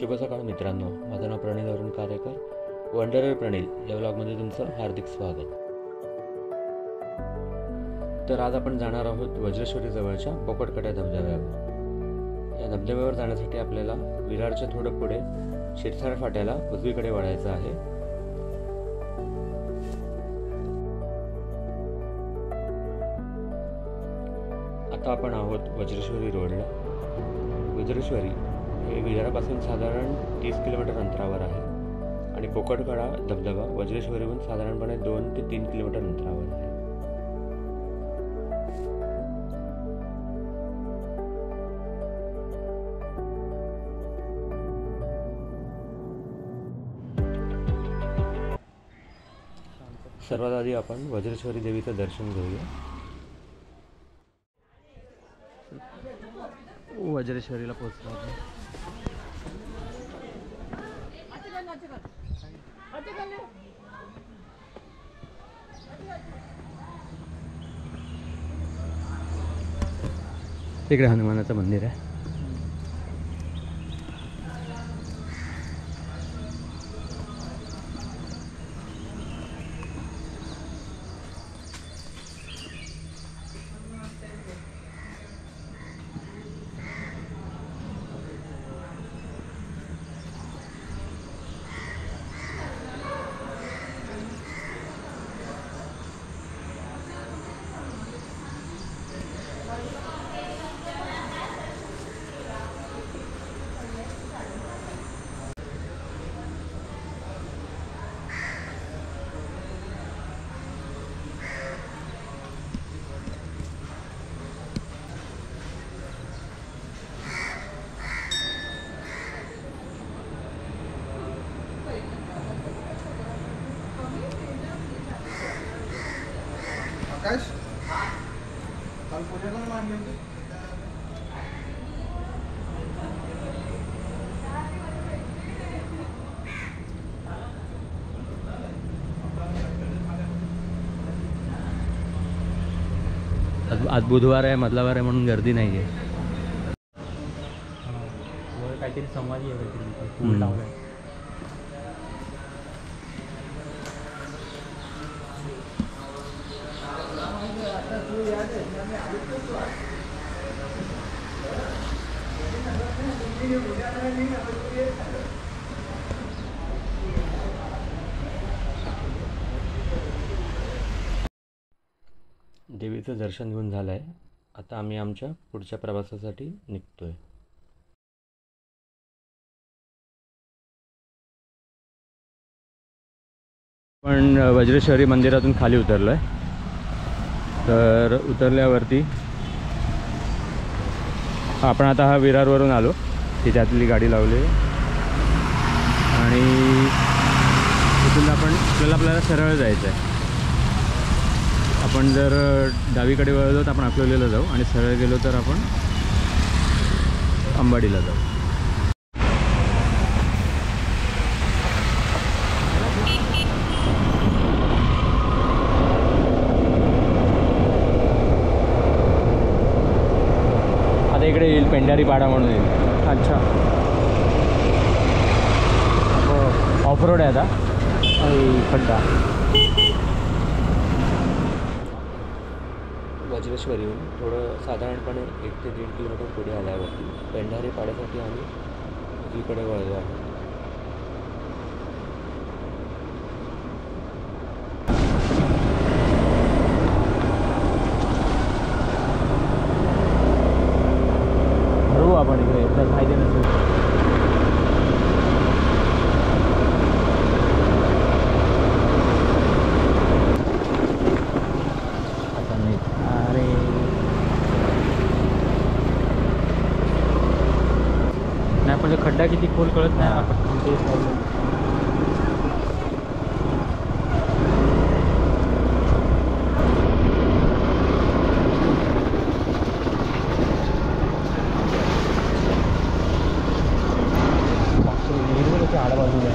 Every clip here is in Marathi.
शुभ सकाळ मित्रांनो, माझं नाव प्रणील अरुण कारेकर. वंडरर प्रणील या व्लॉगमध्ये तुमचं हार्दिक स्वागत. तर आज आपण जाणार आहोत वज्रेश्वरी जवळच्या बोकडकट्या धबधब्यावर. या धबधब्यावर जाण्यासाठी आपल्याला विरारच्या थोडं पुढे शिरसाळ फाट्याला उजवीकडे वळायचं आहे. आता आपण आहोत वज्रेश्वरी रोडला. वज्रेश्वरी हे विरारापासून साधारण 30 किलोमीटर अंतरावर आहे आणि बोकडकडा धबधबा वज्रेश्वरीहून साधारणपणे 2 ते 3 किलोमीटर अंतरावर आहे. सर्वात आधी आपण वज्रेश्वरी देवीचं दर्शन घेऊया. वज्रेश्वरीला पोहोचलो आपण. तिकडे हनुमानाचं मंदिर आहे. आज बुधवार आहे, मधला वार आहे म्हणून गर्दी नाही आहे. काहीतरी संवादी आहे, काहीतरी फूल लावलंय. देवीचं दर्शन घेऊन झालं आहे. आता आम्ही आमच्या पुढच्या प्रवासासाठी निघतोय. पण वज्रेश्वरी मंदिरातून खाली उतरलो आहे. तर उतरल्यावरती आपण आता हा विरारवरून आलो, त्यातली गाडी लावली आणि इथून आपल्याला सरळ जायचं आहे. आपण जर डावीकडे वळलो तर आपण अकोल्याला जाऊ आणि सरळ गेलो तर आपण अंबाडीला जाऊ. आता इकडे येईल पेंढारी पाडा म्हणून येईल. अच्छा, ऑफ रोड आहे आता. खड्डा. वज्रेश्वरीहून थोडं साधारणपणे 1 ते 1.5 किलोमीटर पुढे आल्यावरती पेंढारी पाड्यासाठी आम्ही उजवीकडे वळलो आहे. ठरवू आपण इकडे, तर माहिती नसेल. म्हणजे खड्डा किती खोल कळत नाही. आपण ते आडबाजूला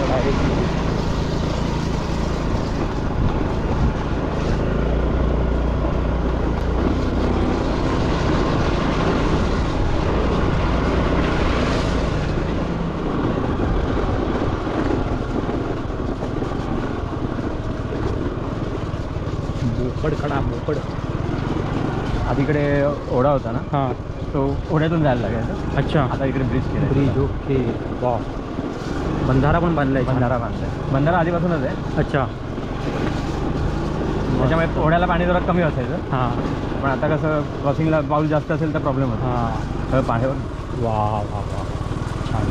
डायरेक्ट कडकडा मोकड. आधीकडे ओढा होता ना, हां. तो ओढ्यातून जायला लागायचं. अच्छा. आता इकडे ब्रिज केला. ब्रिज. ओके. वा. बंधारा पण बांधलाय. बंधारा बांधलाय. बंधारा आधीपासूनच आहे. अच्छा. त्याच्यामुळे ओढ्याला पाणी जरा कमी असायचं. हां. पण आता कसं क्रॉसिंगला पाऊस जास्त असेल तर प्रॉब्लेम होतो. हां. पाण्यावर. वा वा वा. छान.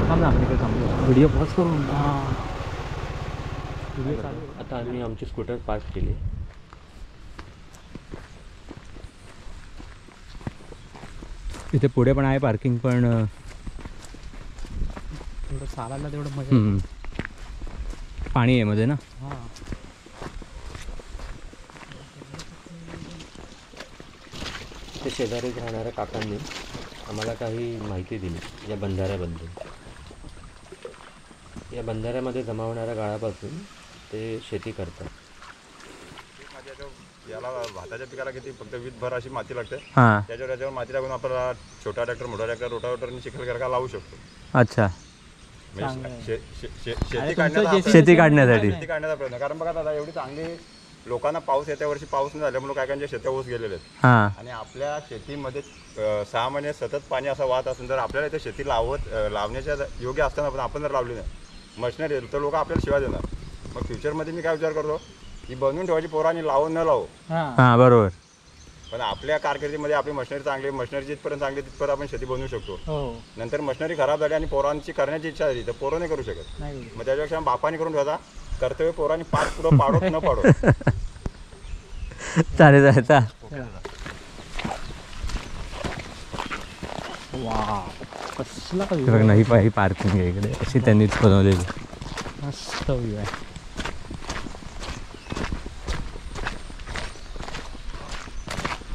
थांब ना, आपण इकडे थांबलो. व्हिडिओ पॉज करून. हां. आता आम्ही आमची स्कूटर पार्क केली. इथे पुढे पण आहे पार्किंग, पण थोडं चालायला तेवढं मजा. पाणी आहे मध्ये ना. हां. ते शेजारीच राहणाऱ्या काकांनी आम्हाला काही माहिती दिली या बंधाऱ्याबद्दल. या बंधाऱ्यामध्ये जमा होणाऱ्या गाळापासून ते शेती करतात. याला भाताच्या पिकाला किती फक्त वीटभर अशी माती लागते. हां. त्याच्यावर माती लागून आपल्याला छोटा ट्रॅक्टर मोठा ट्रॅक्टर रोटावेटरने चिखल करका लावू शकतो. अच्छा. म्हणजे शेती शेती काढण्यासाठी काढण्यासाठी शेती काढण्याचा प्रयत्न. कारण बघा दादा, एवढी चांगली लोकांना पाऊस येत्या वर्षी पाऊस नाही झाल्यामुळे काय काहींच्या शेत्या ऊस गेलेले आहेत. हां. आणि आपल्या शेतीमध्ये 6 महिने सतत पाणी असा वाहत असून जर आपल्याला इथे शेती लावण्याच्या योग्य असताना पण आपण जर लावली नाही मशिनरी तर लोक आपल्याला शिवाय देणार. मग फ्युचरमध्ये मी काय विचार करतो की बनवून ठेवायची पोरांनी लावून न लावू. हां, बरोबर. पण आपल्या कारकिर्दीमध्ये आपली मशिनरी चांगली, मशिनरी जिथपर्यंत चांगली तिथपर्यंत आपण शेती बनवू शकतो. हो. नंतर मशिनरी खराब झाली आणि पोरांची करण्याची इच्छा झाली तर पोरं नाही करू शकत. नाही. मग त्याच्यापेक्षा बापाने करून ठेवता कर्तव्य पोरांनी पाठ पुढं पाडोत न पाडो. चालेल जायचा. वा. कसला बघ नाही, ही पार्किंग आहे इकडे, अशी त्यांनीच बनवलेली. मस्त व्ह्यू आहे.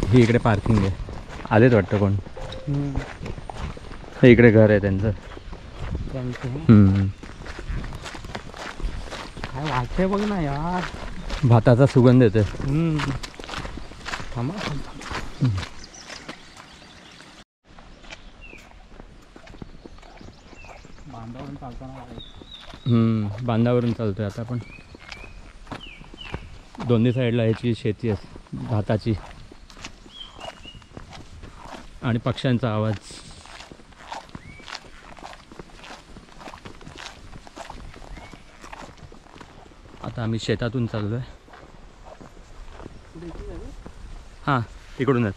ही इकडे पार्किंग आहे. आलेच वाटतं कोण. हे इकडे घर आहे त्यांचं. काय वाटतंय बघ ना यार. भाताचा सुगंध येते. थांबा. बांधावरून चालताना बांधावरून चालतोय आता आपण. दोन्ही साईडला ह्याची शेती आहे भाताची. आणि पक्ष्यांचा आवाज. आता आम्ही शेतातून चाललोय. हां, इकडूनच.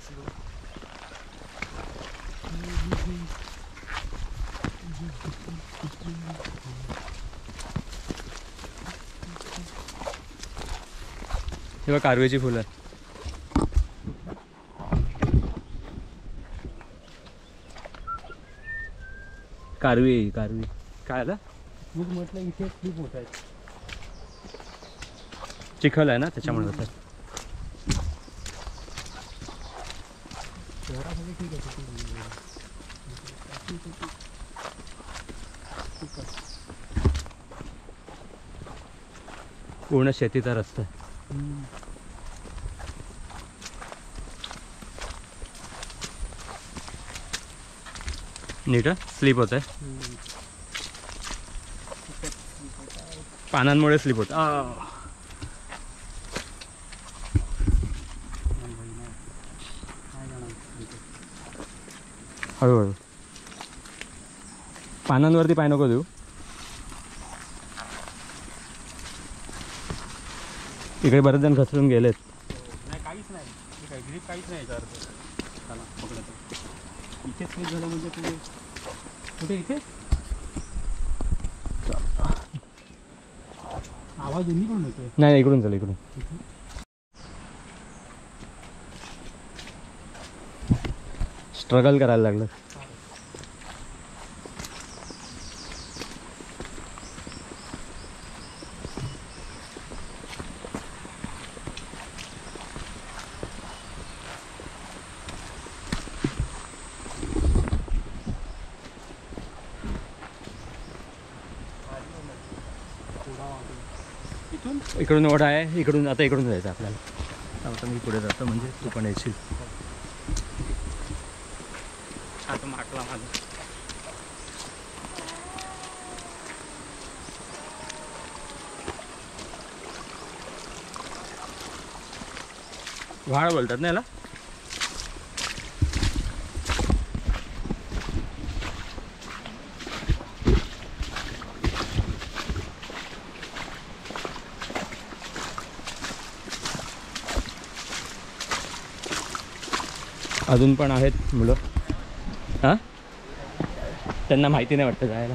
हे बघ कारवीची फुलं. कारवी काय आलं. मी म्हटलं इथे खूप मोठं आहे. चिखल आहे ना त्याच्यामुळे होतं. शहरामध्ये ठीक आहे. पूर्ण शेतीचा रस्ता आहे. नीट स्लिप होत आहे. पानांमुळे स्लिप होत. हळूहळू पानांवरती पाय नको देऊ. इकडे बरेच जण घसरून गेलेत. नाही काहीच नाही. काय ग्रीप काहीच नाही याचा अर्थ. चला पकडतो. इथेच स्लिप झालं म्हणजे तुझे कुठे इथे आवाज दोन्ही पण होतोय. नाही इकडून चल इकडून. स्ट्रगल करायला लागलं. इकडून ओढा आहे. इकडून आता इकडून जायचं आपल्याला. आता मी पुढे जातो म्हणजे तू पण येशील. हात माटला माझा. व्हाळ बोलतात ना याला. अजून पण आहेत मुलं. हां त्यांना माहिती नाही वाटतं जायला.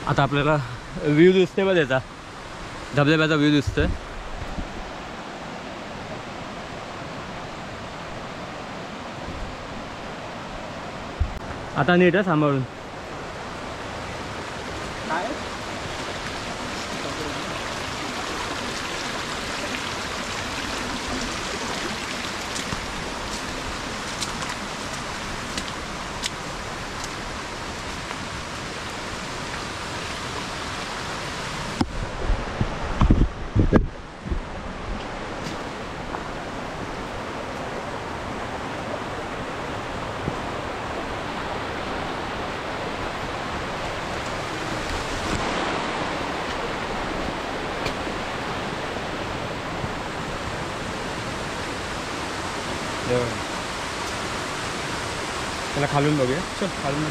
आता आपल्याला व्ह्यू दिसते बघ त्याचा, धबधब्याचा व्ह्यू दिसतोय. आता नीट आहे सांभाळून. त्याला खालून बघूया. चल खालून.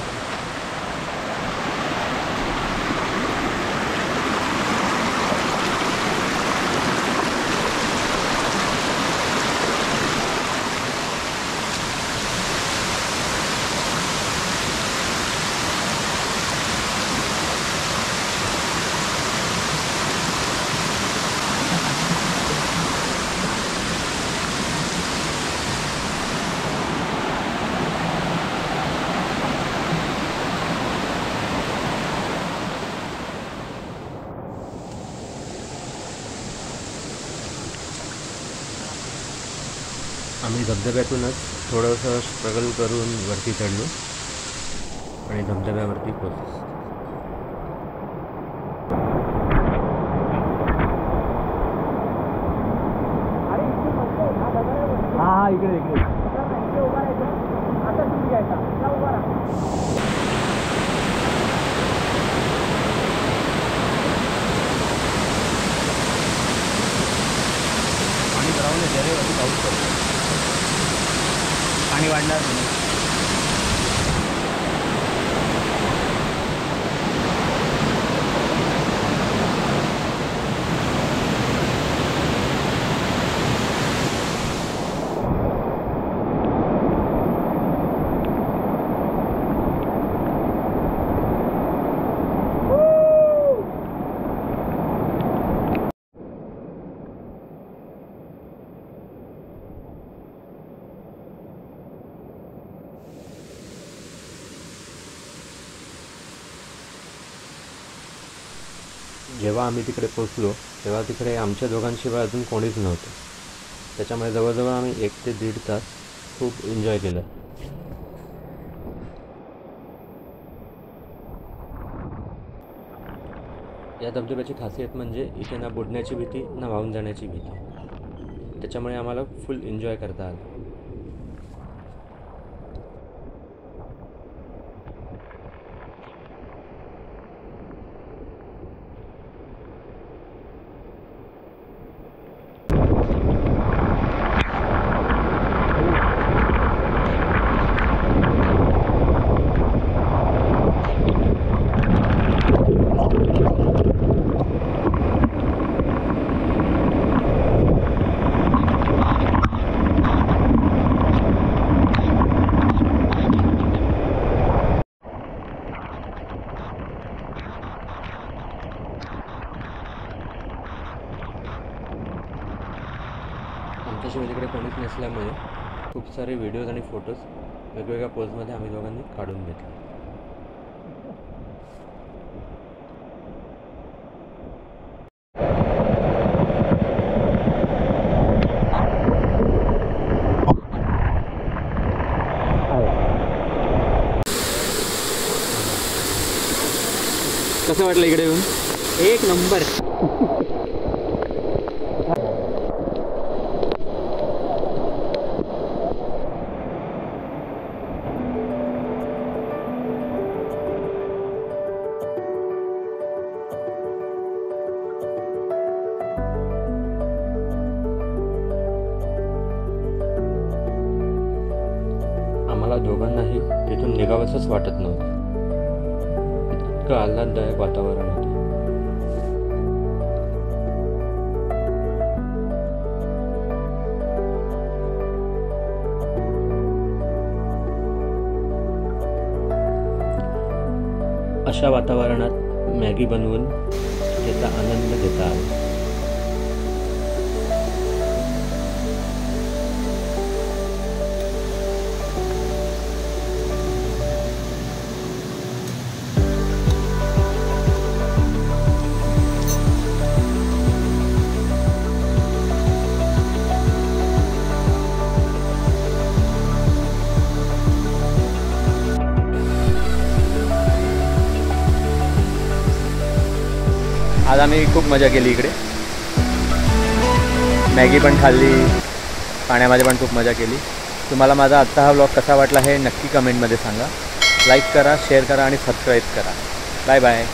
आम्ही धबधब्यातूनच थोडंसं स्ट्रगल करून वरती चढलो आणि धबधब्यावरती पोहोचलो. हा इकडे इकडे. पाणी भरावं नाही जरे पाऊस पडतो. पाणी वाढणार नाही. जेव्हा आम्ही तिकडे पोचलो तेव्हा तिकडे आमच्या दोघांशिवाय अजून कोणीच नव्हतं. त्याच्यामुळे जवळजवळ आम्ही 1 ते 1.5 तास खूप एन्जॉय केलं. या धबधब्याची खासियत म्हणजे इथे ना बुडण्याची भीती ना वाहून जाण्याची भीती. त्याच्यामुळे आम्हाला फुल एन्जॉय करता आलं. आमच्याशिवाय तिकडे कोणीच नसल्यामुळे खूप सारे व्हिडिओज आणि फोटोज वेगवेगळ्या पोजमध्ये आम्ही दोघांनी काढून घेतले. कसं वाटलं इकडे येऊन? एक नंबर. आम्हाला दोघांनाही तिथून निघावंसंच वाटत नव्हतं. इतकं आल्हाददायक वातावरण होतं. अशा वातावरणात मॅगी बनवून त्याचा आनंद घेता आला. आज आम्ही खूप मजा केली इकडे. मॅगी पण खाल्ली, पाण्यामध्ये पण खूप मजा केली. तुम्हाला माझा आजचा हा व्लॉग कसा वाटला हे नक्की कमेंटमध्ये सांगा. लाईक करा, शेअर करा आणि सबस्क्राईब करा. Bye bye.